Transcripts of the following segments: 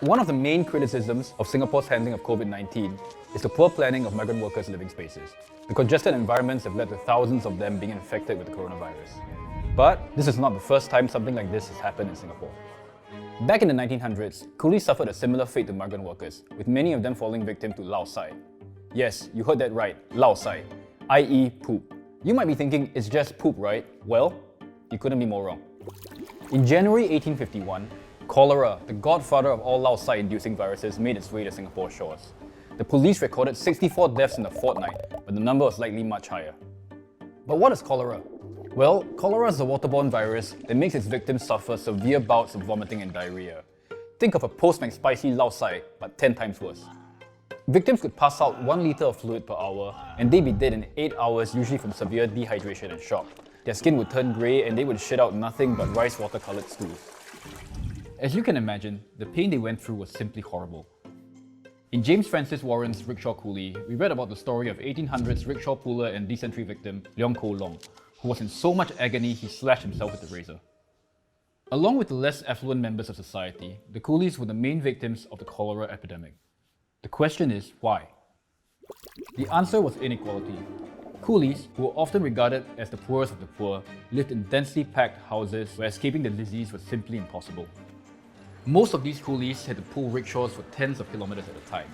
One of the main criticisms of Singapore's handling of COVID-19 is the poor planning of migrant workers' living spaces. The congested environments have led to thousands of them being infected with the coronavirus. But this is not the first time something like this has happened in Singapore. Back in the 1900s, coolies suffered a similar fate to migrant workers, with many of them falling victim to lao sai. Yes, you heard that right, lao sai, i.e. poop. You might be thinking, it's just poop, right? Well, you couldn't be more wrong. In January 1851, cholera, the godfather of all lao sai inducing viruses, made its way to Singapore's shores. The police recorded 64 deaths in a fortnight, but the number was likely much higher. But what is cholera? Well, cholera is a waterborne virus that makes its victims suffer severe bouts of vomiting and diarrhea. Think of a post-McSpicy lao sai, but 10 times worse. Victims could pass out 1 liter of fluid per hour, and they'd be dead in 8 hours, usually from severe dehydration and shock. Their skin would turn grey and they would shit out nothing but rice water-coloured stools. As you can imagine, the pain they went through was simply horrible. In James Francis Warren's Rickshaw Coolie, we read about the story of 1800s rickshaw puller and dysentery victim Leong Ko Long, who was in so much agony he slashed himself with a razor. Along with the less affluent members of society, the coolies were the main victims of the cholera epidemic. The question is, why? The answer was inequality. Coolies, who were often regarded as the poorest of the poor, lived in densely packed houses where escaping the disease was simply impossible. Most of these coolies had to pull rickshaws for tens of kilometers at a time.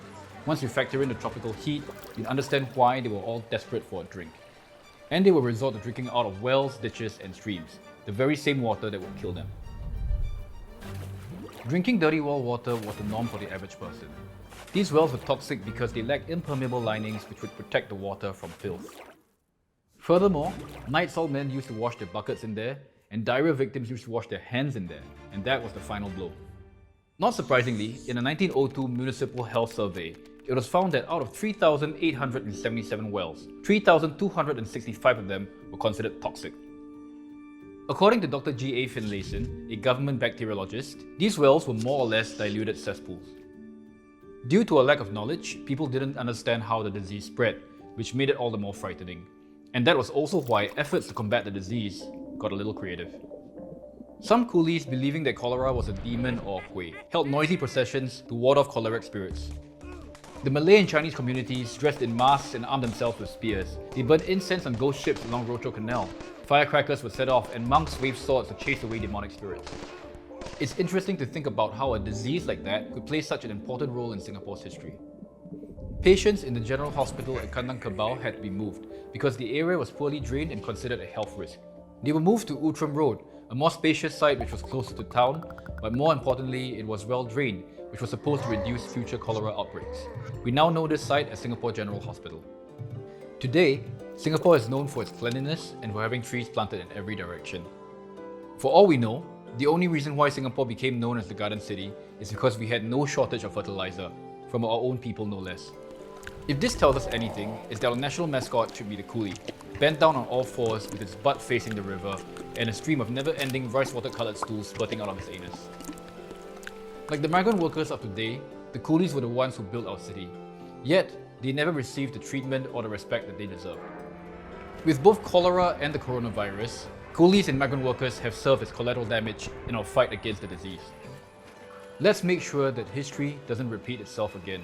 Once you factor in the tropical heat, you'd understand why they were all desperate for a drink. And they would resort to drinking out of wells, ditches, and streams, the very same water that would kill them. Drinking dirty well water was the norm for the average person. These wells were toxic because they lacked impermeable linings which would protect the water from filth. Furthermore, night old men used to wash their buckets in there, and diarrhea victims used to wash their hands in there, and that was the final blow. Not surprisingly, in a 1902 municipal health survey, it was found that out of 3,877 wells, 3,265 of them were considered toxic. According to Dr. G. A. Finlayson, a government bacteriologist, these wells were more or less diluted cesspools. Due to a lack of knowledge, people didn't understand how the disease spread, which made it all the more frightening. And that was also why efforts to combat the disease got a little creative. Some coolies, believing that cholera was a demon or a hui, held noisy processions to ward off choleric spirits. The Malay and Chinese communities dressed in masks and armed themselves with spears. They burned incense on ghost ships along Rochor Canal. Firecrackers were set off and monks waved swords to chase away demonic spirits. It's interesting to think about how a disease like that could play such an important role in Singapore's history. Patients in the General Hospital at Kandang Kebau had to be moved because the area was poorly drained and considered a health risk. They were moved to Outram Road, a more spacious site which was closer to town, but more importantly, it was well drained, which was supposed to reduce future cholera outbreaks. We now know this site as Singapore General Hospital. Today, Singapore is known for its cleanliness and for having trees planted in every direction. For all we know, the only reason why Singapore became known as the Garden City is because we had no shortage of fertilizer, from our own people no less. If this tells us anything, it's that our national mascot should be the coolie, bent down on all fours with its butt facing the river and a stream of never-ending rice water-coloured stools spurting out of his anus. Like the migrant workers of today, the coolies were the ones who built our city. Yet, they never received the treatment or the respect that they deserved. With both cholera and the coronavirus, coolies and migrant workers have served as collateral damage in our fight against the disease. Let's make sure that history doesn't repeat itself again.